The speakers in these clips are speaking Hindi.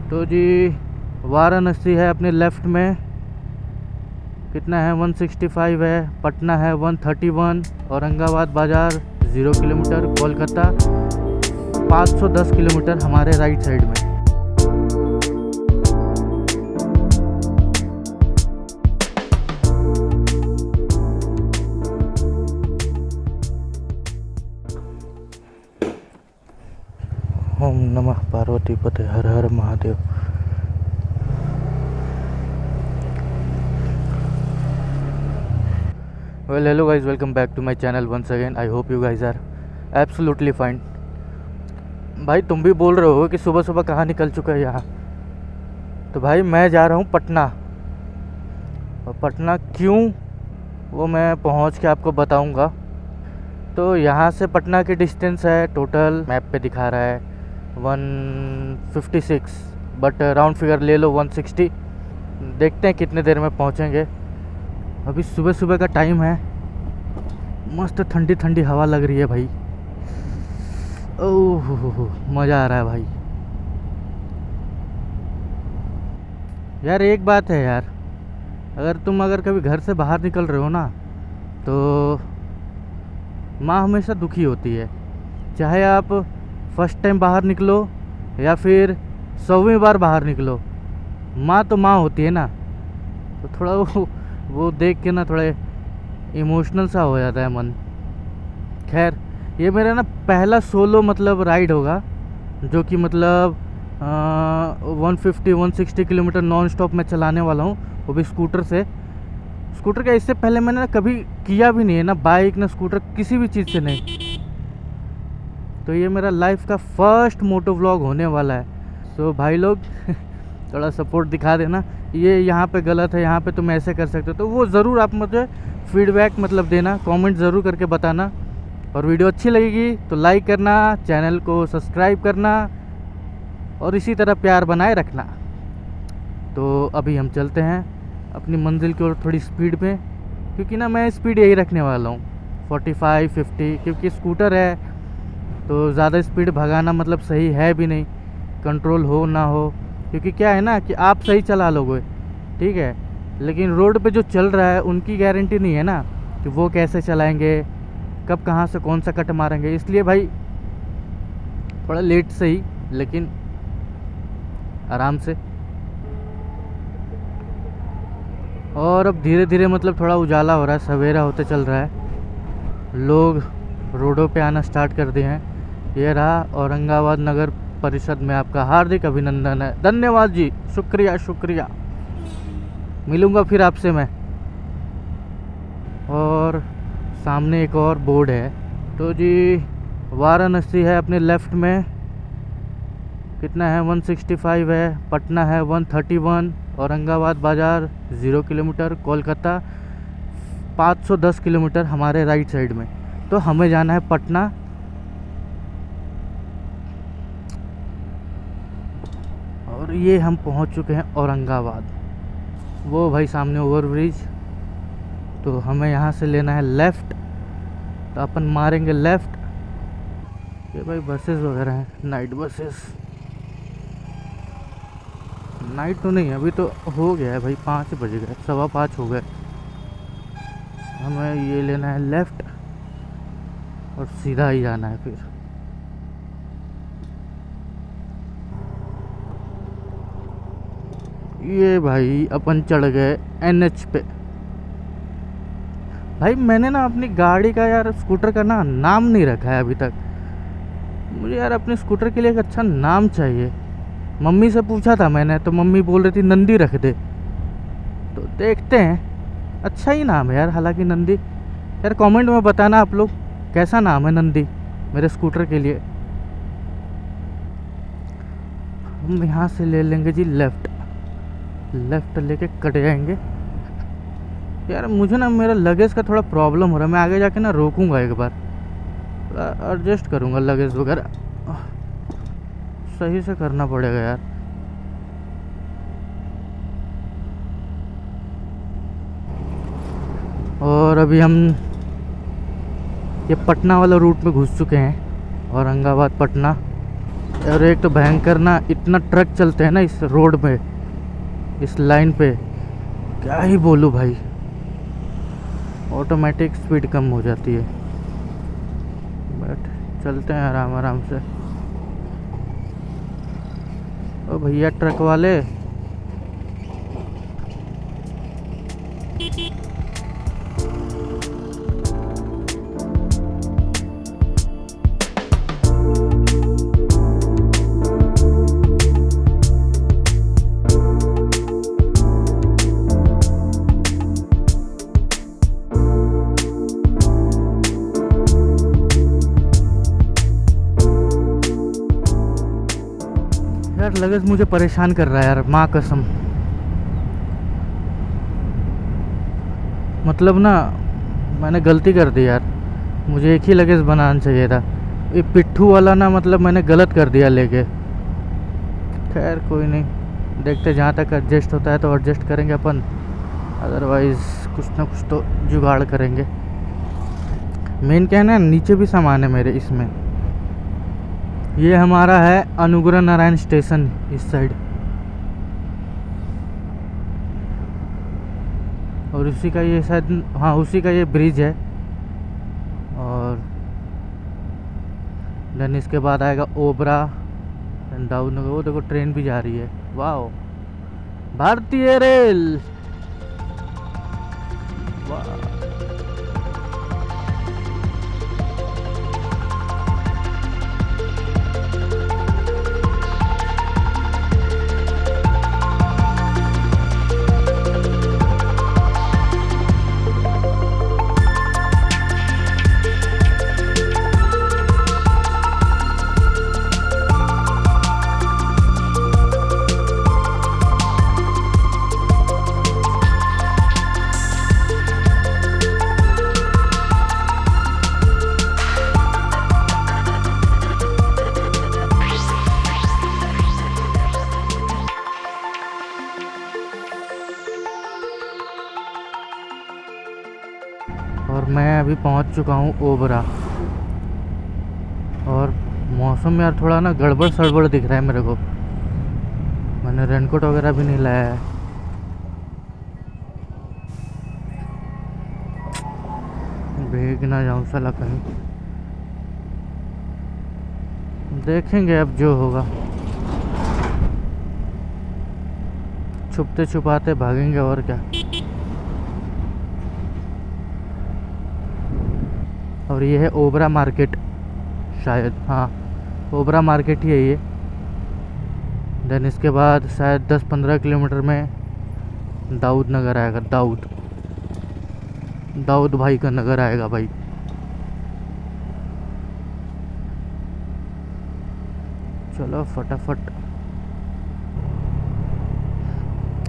तो जी वाराणसी है अपने लेफ़्ट में, कितना है 165 है, पटना है 131, औरंगाबाद बाज़ार 0 किलोमीटर, कोलकाता 510 किलोमीटर हमारे राइट साइड में। ओम नमः पार्वती पते, हर हर Mahadev. Well hello guys, welcome back to my channel once again. I hope you guys are absolutely fine. भाई तुम भी बोल रहे हो कि सुबह सुबह कहाँ निकल चुका है यहाँ। तो भाई मैं जा रहा हूँ पटना, और पटना क्यों वो मैं पहुँच के आपको बताऊँगा। तो यहाँ से पटना की डिस्टेंस है, टोटल मैप पे दिखा रहा है 156, बट राउंड फिगर ले लो 160। देखते हैं कितने देर में पहुँचेंगे। अभी सुबह सुबह का टाइम है, मस्त ठंडी ठंडी हवा लग रही है भाई। ओह हो, मज़ा आ रहा है भाई। यार एक बात है यार, अगर कभी घर से बाहर निकल रहे हो ना, तो माँ हमेशा दुखी होती है। चाहे आप फर्स्ट टाइम बाहर निकलो या फिर 100वीं बार बाहर निकलो, माँ तो माँ होती है ना। तो थोड़ा वो देख के ना थोड़ा इमोशनल सा हो जाता है मन। खैर, ये मेरा ना पहला सोलो मतलब राइड होगा, जो कि मतलब 150-160 किलोमीटर नॉन स्टॉप मैं चलाने वाला हूँ, वो भी स्कूटर से। स्कूटर का इससे पहले मैंने ना कभी किया भी नहीं है, ना बाइक ना स्कूटर, किसी भी चीज़ से नहीं। तो ये मेरा लाइफ का फर्स्ट मोटो व्लॉग होने वाला है। सो भाई लोग थोड़ा सपोर्ट दिखा देना। ये यहाँ पे गलत है, यहाँ पे तुम ऐसे कर सकते हो, तो वो ज़रूर आप मुझे फीडबैक मतलब देना, कमेंट ज़रूर करके बताना। और वीडियो अच्छी लगेगी तो लाइक करना, चैनल को सब्सक्राइब करना, और इसी तरह प्यार बनाए रखना। तो अभी हम चलते हैं अपनी मंजिल की ओर थोड़ी स्पीड में, क्योंकि ना मैं स्पीड यही रखने वाला हूँ 45-50, क्योंकि स्कूटर है तो ज़्यादा स्पीड भगाना मतलब सही है भी नहीं, कंट्रोल हो ना हो। क्योंकि क्या है ना कि आप सही चला लोगे ठीक है, लेकिन रोड पे जो चल रहा है उनकी गारंटी नहीं है ना कि वो कैसे चलाएंगे, कब कहाँ से कौन सा कट मारेंगे। इसलिए भाई थोड़ा लेट से ही, लेकिन आराम से। और अब धीरे धीरे मतलब थोड़ा उजाला हो रहा है, सवेरा होते चल रहा है, लोग रोडों पे आना स्टार्ट कर दिए हैं। ये रहा औरंगाबाद नगर परिषद में आपका हार्दिक अभिनंदन है। धन्यवाद जी, शुक्रिया शुक्रिया। मिलूँगा फिर आपसे मैं। और सामने एक और बोर्ड है। तो जी वाराणसी है अपने लेफ़्ट में, कितना है 165 है, पटना है 131, औरंगाबाद बाज़ार 0 किलोमीटर, कोलकाता 510 किलोमीटर हमारे राइट साइड में। तो हमें जाना है पटना। और ये हम पहुंच चुके हैं औरंगाबाद, वो भाई सामने ओवरब्रिज। तो हमें यहाँ से लेना है लेफ़्ट, तो अपन मारेंगे लेफ़्ट। ये भाई बसेस वगैरह हैं, नाइट बसेस। नाइट तो नहीं, अभी तो हो गया है भाई, 5 बज गए, 5:15 हो गए। हमें ये लेना है लेफ़्ट और सीधा ही जाना है फिर। ये भाई अपन चढ़ गए NH पे। भाई मैंने ना अपनी गाड़ी का यार, स्कूटर का ना नाम नहीं रखा है अभी तक। मुझे यार अपने स्कूटर के लिए एक अच्छा नाम चाहिए। मम्मी से पूछा था मैंने, तो मम्मी बोल रही थी नंदी रख दे। तो देखते हैं, अच्छा ही नाम है यार हालांकि नंदी। यार कमेंट में बताना आप लोग कैसा नाम है नंदी मेरे स्कूटर के लिए। हम यहाँ से ले लेंगे जी लेफ़्ट, लेफ़्ट लेके कट जाएंगे। यार मुझे ना मेरा लगेज का थोड़ा प्रॉब्लम हो रहा है, मैं आगे जाके ना रोकूंगा एक बार, थोड़ा एडजस्ट करूंगा लगेज वगैरह, सही से करना पड़ेगा यार। और अभी हम ये पटना वाला रूट में घुस चुके हैं, औरंगाबाद पटना। और एक तो भयंकर ना, इतना ट्रक चलते हैं ना इस रोड पे, इस लाइन पे, क्या ही बोलूँ भाई। ऑटोमेटिक स्पीड कम हो जाती है, बट चलते हैं आराम आराम से। ओ भैया ट्रक वाले, यार लगेज मुझे परेशान कर रहा है यार, माँ कसम। मतलब ना, मैंने गलती कर दी यार, मुझे एक ही लगेज बनाना चाहिए था। ये पिट्ठू वाला ना, मतलब मैंने गलत कर दिया लेके। खैर कोई नहीं, देखते जहाँ तक एडजस्ट होता है तो एडजस्ट करेंगे अपन, अदरवाइज़ कुछ ना कुछ तो जुगाड़ करेंगे। मेन क्या है ना, नीचे भी सामान है मेरे इसमें। ये हमारा है अनुग्रह नारायण स्टेशन इस साइड, और उसी का ये शायद, हाँ उसी का ये ब्रिज है। और देन इसके बाद आएगा ओबरा, दाऊदनगर। वो देखो ट्रेन भी जा रही है, वाह, भारतीय रेल, वाह। और मैं अभी पहुंच चुका हूं ओबरा। और मौसम यार थोड़ा ना गड़बड़ सड़बड़ दिख रहा है मेरे को। मैंने रेनकोट वगैरह भी नहीं लाया है। भीग ना जाऊं साला कहीं। देखेंगे अब जो होगा, छुपते छुपाते भागेंगे और क्या। और ये है ओबरा मार्केट शायद, हाँ ओबरा मार्केट ही है ये। देन इसके बाद शायद 10-15 किलोमीटर में दाऊद नगर आएगा। दाऊद भाई का नगर आएगा भाई। चलो फटाफट,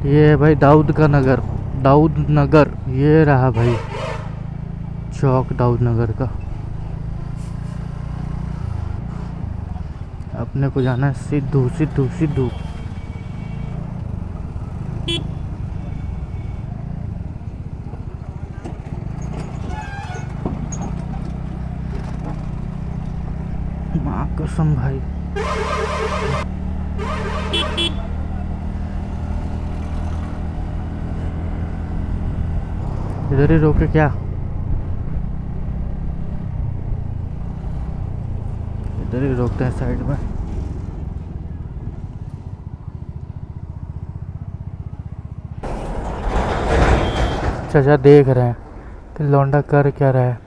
ये है भाई दाऊद का नगर, दाऊद नगर ये रहा भाई, चौक दाऊद नगर का। अपने को जाना है सिद्धू सिद्धू सिद्धू। माँ कसम भाई, इधर ही रोके क्या, इधर ही रोकते हैं साइड में। चाचा देख रहे हैं कि लौंडा कर क्या रहा है।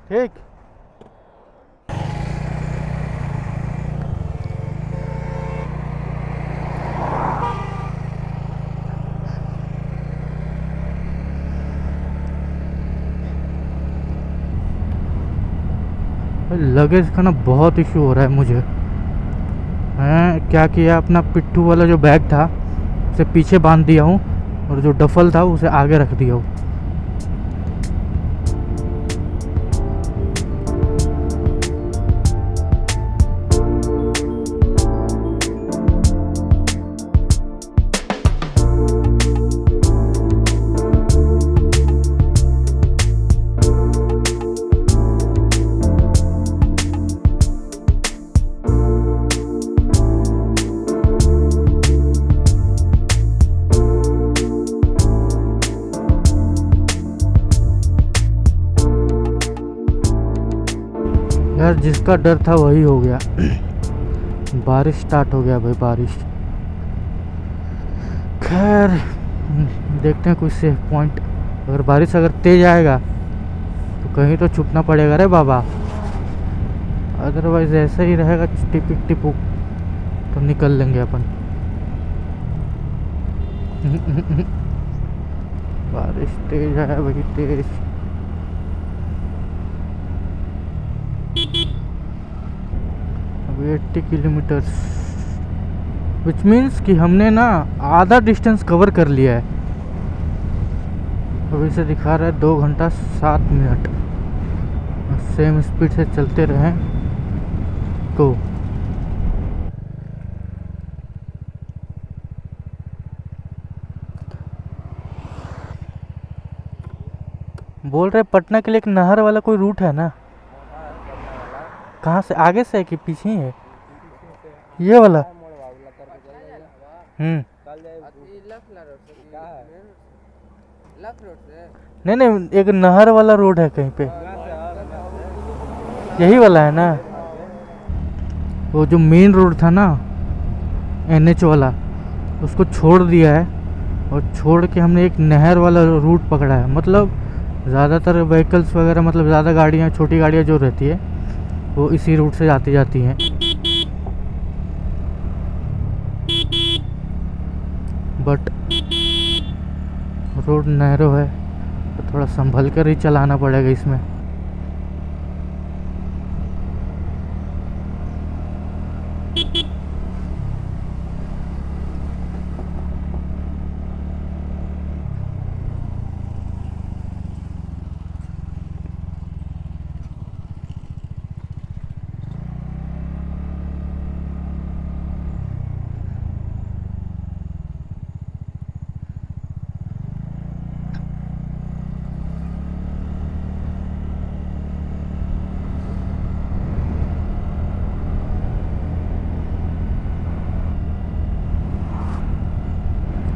ठीक, लगेज का ना बहुत इशू हो रहा है मुझे। मैं क्या किया, अपना पिट्ठू वाला जो बैग था उसे पीछे बांध दिया हूँ, और जो डफल था उसे आगे रख दिया हूँ। यार जिसका डर था वही हो गया। बारिश स्टार्ट हो गया भाई, बारिश। खैर देखते हैं कुछ सेफ पॉइंट। अगर बारिश अगर तेज आएगा तो कहीं तो छुपना पड़ेगा रे बाबा, अदरवाइज ऐसा ही रहेगा टिपिक टिपुक तो निकल लेंगे अपन। बारिश तेज है भाई, तेज। अभी 80 किलोमीटर, विच मीन्स कि हमने ना आधा डिस्टेंस कवर कर लिया है। अभी से दिखा रहा है 2 घंटा 7 मिनट। सेम स्पीड से चलते रहें तो बोल रहे पटना के लिए एक नहर वाला कोई रूट है ना? कहाँ से, आगे से है कि पीछे ही है ये वाला? नहीं नहीं, एक नहर वाला रोड है कहीं पे, यही वाला है ना? वो जो मेन रोड था ना NH वाला, उसको छोड़ दिया है और छोड़ के हमने एक नहर वाला रूट पकड़ा है। मतलब ज़्यादातर व्हीकल्स वगैरह, मतलब ज़्यादा गाड़ियाँ, छोटी गाड़ियाँ जो रहती है वो इसी रूट से आती जाती हैं। बट रोड नैरो है तो थोड़ा संभल कर ही चलाना पड़ेगा इसमें।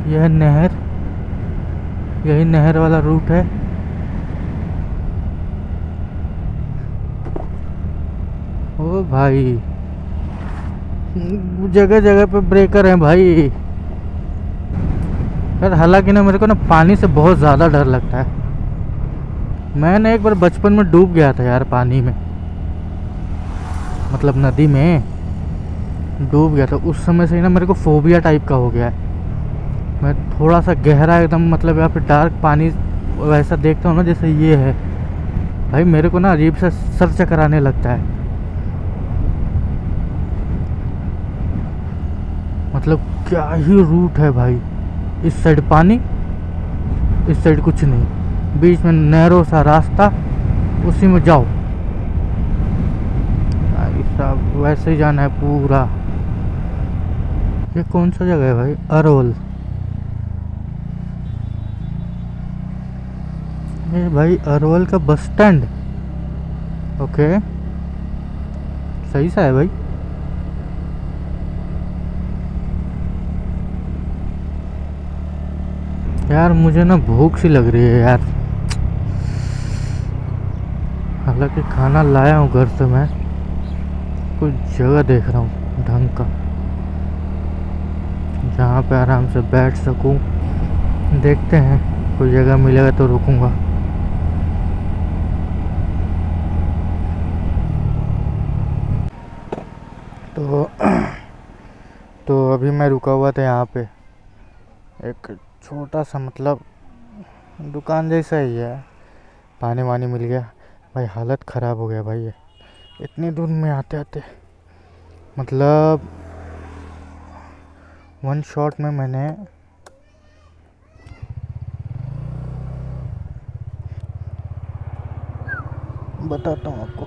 यह नहर, यही नहर वाला रूट है। ओ भाई, जगह जगह पे ब्रेकर हैं भाई। यार हालांकि ना मेरे को ना पानी से बहुत ज़्यादा डर लगता है। मैंने एक बार बचपन में डूब गया था यार पानी में, मतलब नदी में डूब गया था। उस समय से ही ना मेरे को फोबिया टाइप का हो गया है। मैं थोड़ा सा गहरा एकदम, मतलब यहाँ पे डार्क पानी वैसा देखता हूँ ना जैसे ये है, भाई मेरे को ना अजीब सा सर चकराने लगता है। मतलब क्या ही रूट है भाई, इस साइड पानी, इस साइड कुछ नहीं, बीच में नैरो सा रास्ता, उसी में जाओ भाई साहब। वैसे ही जाना है पूरा। ये कौन सा जगह है भाई? अरवल। ये भाई अरवल का बस स्टैंड। ओके, सही सा है भाई। यार मुझे ना भूख सी लग रही है यार, हालांकि खाना लाया हूँ घर से। मैं कुछ जगह देख रहा हूँ ढंग का, जहाँ पे आराम से बैठ सकूँ। देखते हैं कोई जगह मिलेगा तो रुकूंगा। तो अभी मैं रुका हुआ था यहाँ पे, एक छोटा सा मतलब दुकान जैसा ही है। पानी वानी मिल गया भाई। हालत ख़राब हो गया भाई ये इतनी दूर में आते आते। मतलब वन शॉट में मैंने बताता हूँ आपको।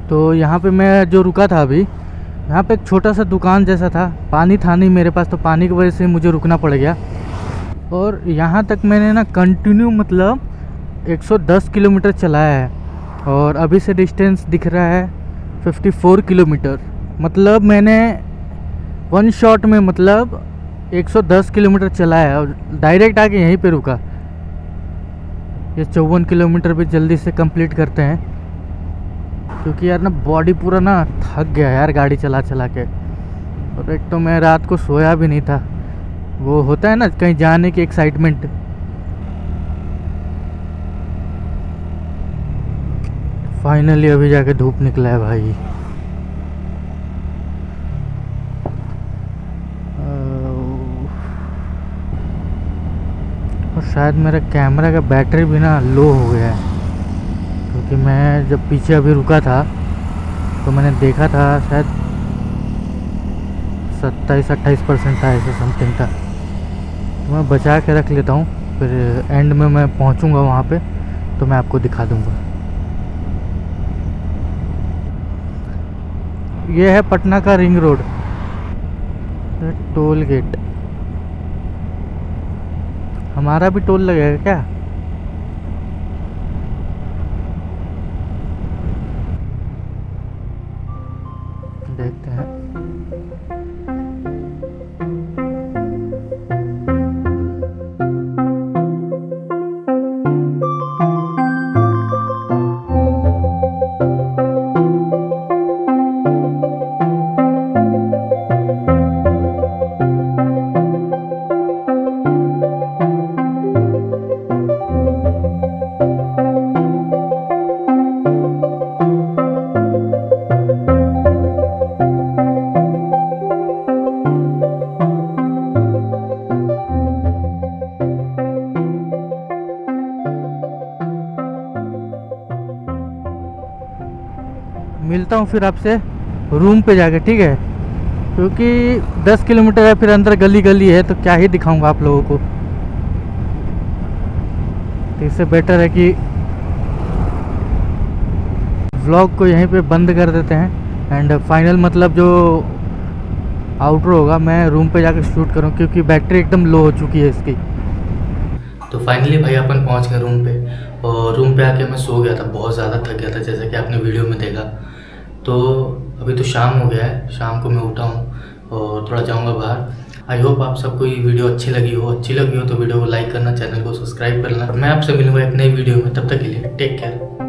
तो यहाँ पे मैं जो रुका था अभी, यहाँ पे एक छोटा सा दुकान जैसा था। पानी था नहीं मेरे पास, तो पानी की वजह से मुझे रुकना पड़ गया। और यहाँ तक मैंने ना कंटिन्यू मतलब 110 किलोमीटर चलाया है और अभी से डिस्टेंस दिख रहा है 54 किलोमीटर। मतलब मैंने वन शॉट में मतलब 110 किलोमीटर चलाया है और डायरेक्ट आके यहीं पे रुका। ये 54 किलोमीटर भी जल्दी से कंप्लीट करते हैं क्योंकि यार ना बॉडी पूरा ना थक गया यार गाड़ी चला चला के। और एक तो मैं रात को सोया भी नहीं था, वो होता है ना कहीं जाने की एक्साइटमेंट। फाइनली अभी जाके धूप निकला है भाई। और शायद मेरा कैमरा का बैटरी भी ना लो हो गया है क्योंकि मैं जब पीछे अभी रुका था तो मैंने देखा था शायद 27-28% था, ऐसे समथिंग था। तो मैं बचा के रख लेता हूँ, फिर एंड में मैं पहुँचूँगा वहाँ पे तो मैं आपको दिखा दूँगा। ये है पटना का रिंग रोड, टोल गेट। हमारा भी टोल लगेगा क्या? देखते हैं। मिलता हूँ फिर आपसे रूम पे जाके, ठीक है? क्योंकि 10 किलोमीटर है, फिर अंदर गली गली है तो क्या ही दिखाऊंगा आप लोगों को। तो इससे बेटर है कि व्लॉग को यहीं पे बंद कर देते हैं एंड फाइनल मतलब जो आउटरो होगा मैं रूम पे जाकर शूट करूँ क्योंकि बैटरी एकदम लो हो चुकी है इसकी। तो फाइनली भाई अपन पहुंच गए रूम पे और रूम पे आके मैं सो गया था, बहुत ज़्यादा थक गया था जैसे कि आपने वीडियो में देखा। तो अभी तो शाम हो गया है, शाम को मैं उठा हूँ और थोड़ा जाऊँगा बाहर। आई होप आप सबको ये वीडियो अच्छी लगी हो तो वीडियो को लाइक करना, चैनल को सब्सक्राइब करना। मैं आपसे मिलूँगा एक नई वीडियो में, तब तक के लिए टेक केयर।